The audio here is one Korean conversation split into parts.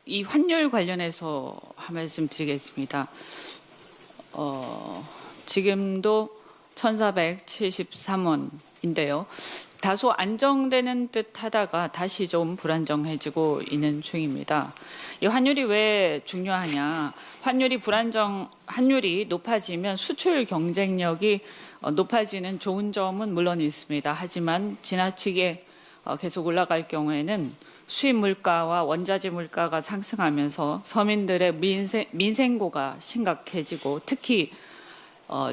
이 환율 관련해서 한 말씀 드리겠습니다. 지금도 1,473원인데요. 다소 안정되는 듯 하다가 다시 좀 불안정해지고 있는 중입니다. 이 환율이 왜 중요하냐? 환율이 높아지면 수출 경쟁력이 높아지는 좋은 점은 물론 있습니다. 하지만 지나치게 계속 올라갈 경우에는 수입 물가와 원자재 물가가 상승하면서 서민들의 민생고가 심각해지고 특히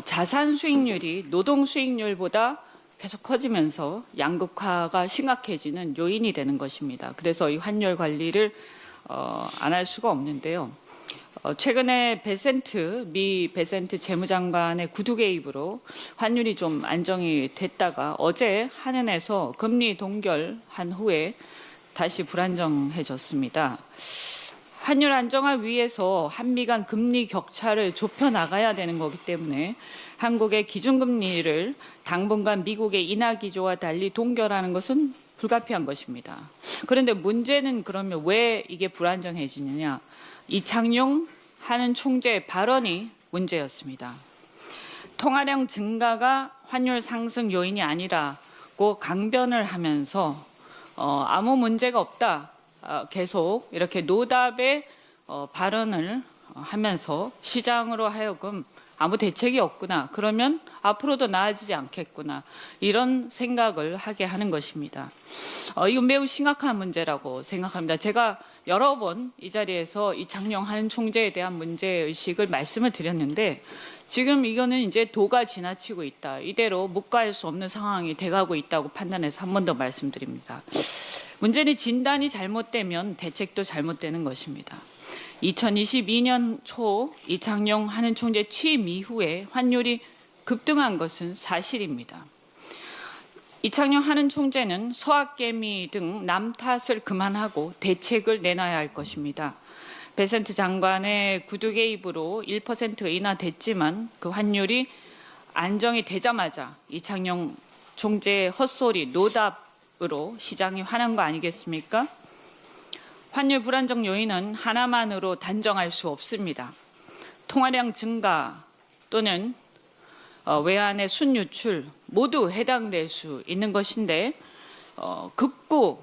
자산 수익률이 노동 수익률보다 계속 커지면서 양극화가 심각해지는 요인이 되는 것입니다. 그래서 이 환율 관리를 안 할 수가 없는데요. 최근에 미 베센트 재무장관의 구두 개입으로 환율이 좀 안정이 됐다가 어제 한은에서 금리 동결한 후에 다시 불안정해졌습니다. 환율 안정화 위해서 한미 간 금리 격차를 좁혀 나가야 되는 거기 때문에 한국의 기준금리를 당분간 미국의 인하 기조와 달리 동결하는 것은 불가피한 것입니다. 그런데 문제는 그러면 왜 이게 불안정해지느냐? 이창용 한은 총재의 발언이 문제였습니다. 통화량 증가가 환율 상승 요인이 아니라고 강변을 하면서 아무 문제가 없다. 계속 이렇게 노답의 발언을 하면서 시장으로 하여금 아무 대책이 없구나. 그러면 앞으로도 나아지지 않겠구나. 이런 생각을 하게 하는 것입니다. 이건 매우 심각한 문제라고 생각합니다. 제가 여러 번 이 자리에서 이창용 한 총재에 대한 문제의식을 말씀을 드렸는데 지금 이거는 이제 도가 지나치고 있다. 이대로 묵과할 수 없는 상황이 돼가고 있다고 판단해서 한 번 더 말씀드립니다. 문제는 진단이 잘못되면 대책도 잘못되는 것입니다. 2022년 초 이창용 한은 총재 취임 이후에 환율이 급등한 것은 사실입니다. 이창용 한은 총재는 서학개미 등 남 탓을 그만하고 대책을 내놔야 할 것입니다. 베센트 장관의 구두 개입으로 1% 인하됐지만 그 환율이 안정이 되자마자 이창용 총재의 헛소리, 노답으로 시장이 화난 거 아니겠습니까? 환율 불안정 요인은 하나만으로 단정할 수 없습니다. 통화량 증가 또는 외환의 순유출 모두 해당될 수 있는 것인데 극구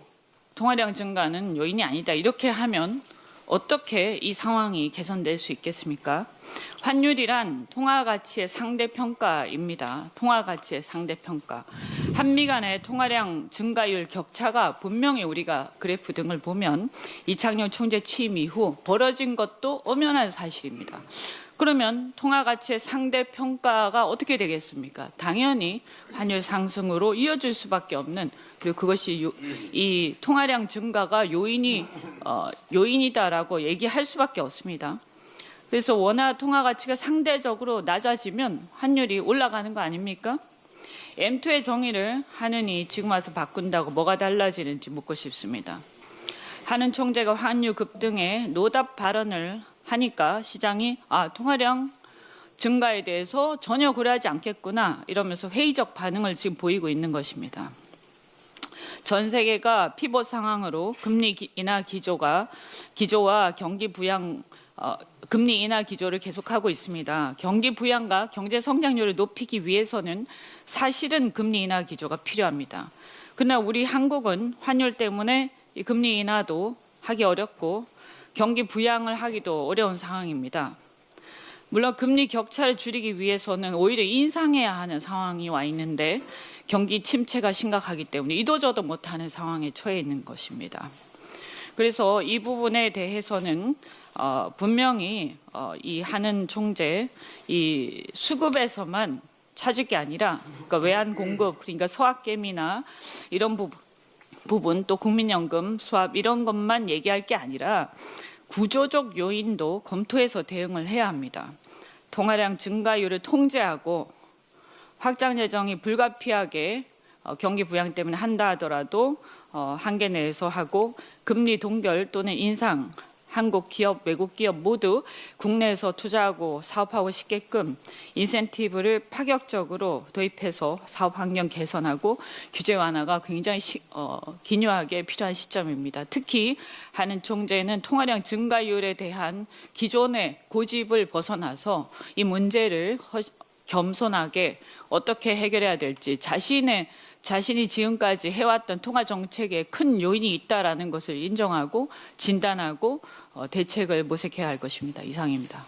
통화량 증가는 요인이 아니다. 이렇게 하면 어떻게 이 상황이 개선될 수 있겠습니까? 환율이란 통화가치의 상대평가입니다. 통화가치의 상대평가. 한미 간의 통화량 증가율 격차가 분명히 우리가 그래프 등을 보면 이창용 총재 취임 이후 벌어진 것도 엄연한 사실입니다. 그러면 통화가치의 상대평가가 어떻게 되겠습니까? 당연히 환율 상승으로 이어질 수밖에 없는, 그리고 그것이 이 통화량 증가가 요인이다라고 얘기할 수밖에 없습니다. 그래서 원화 통화 가치가 상대적으로 낮아지면 환율이 올라가는 거 아닙니까? M2의 정의를 한은이 지금 와서 바꾼다고 뭐가 달라지는지 묻고 싶습니다. 한은 총재가 환율 급등에 노답 발언을 하니까 시장이 통화량 증가에 대해서 전혀 고려하지 않겠구나 이러면서 회의적 반응을 지금 보이고 있는 것입니다. 전 세계가 피봇 상황으로 금리 인하 기조와 경기 부양 금리 인하 기조를 계속하고 있습니다. 경기 부양과 경제 성장률을 높이기 위해서는 사실은 금리 인하 기조가 필요합니다. 그러나 우리 한국은 환율 때문에 이 금리 인하도 하기 어렵고 경기 부양을 하기도 어려운 상황입니다. 물론 금리 격차를 줄이기 위해서는 오히려 인상해야 하는 상황이 와 있는데 경기 침체가 심각하기 때문에 이도저도 못하는 상황에 처해 있는 것입니다. 그래서 이 부분에 대해서는 분명히 이 한은 총재 이 수급에서만 찾을 게 아니라 그러니까 외환 공급, 그러니까 서학개미나 이런 부분 또 국민연금 수합 이런 것만 얘기할 게 아니라 구조적 요인도 검토해서 대응을 해야 합니다. 통화량 증가율을 통제하고 확장 예정이 불가피하게 경기 부양 때문에 한다 하더라도 한계 내에서 하고 금리 동결 또는 인상할 한국 기업, 외국 기업 모두 국내에서 투자하고 사업하고 싶게끔 인센티브를 파격적으로 도입해서 사업 환경 개선하고 규제 완화가 굉장히 기묘하게 필요한 시점입니다. 특히 하는 총재는 통화량 증가율에 대한 기존의 고집을 벗어나서 이 문제를 겸손하게 어떻게 해결해야 될지 자신이 지금까지 해왔던 통화 정책에 큰 요인이 있다라는 것을 인정하고 진단하고 대책을 모색해야 할 것입니다. 이상입니다.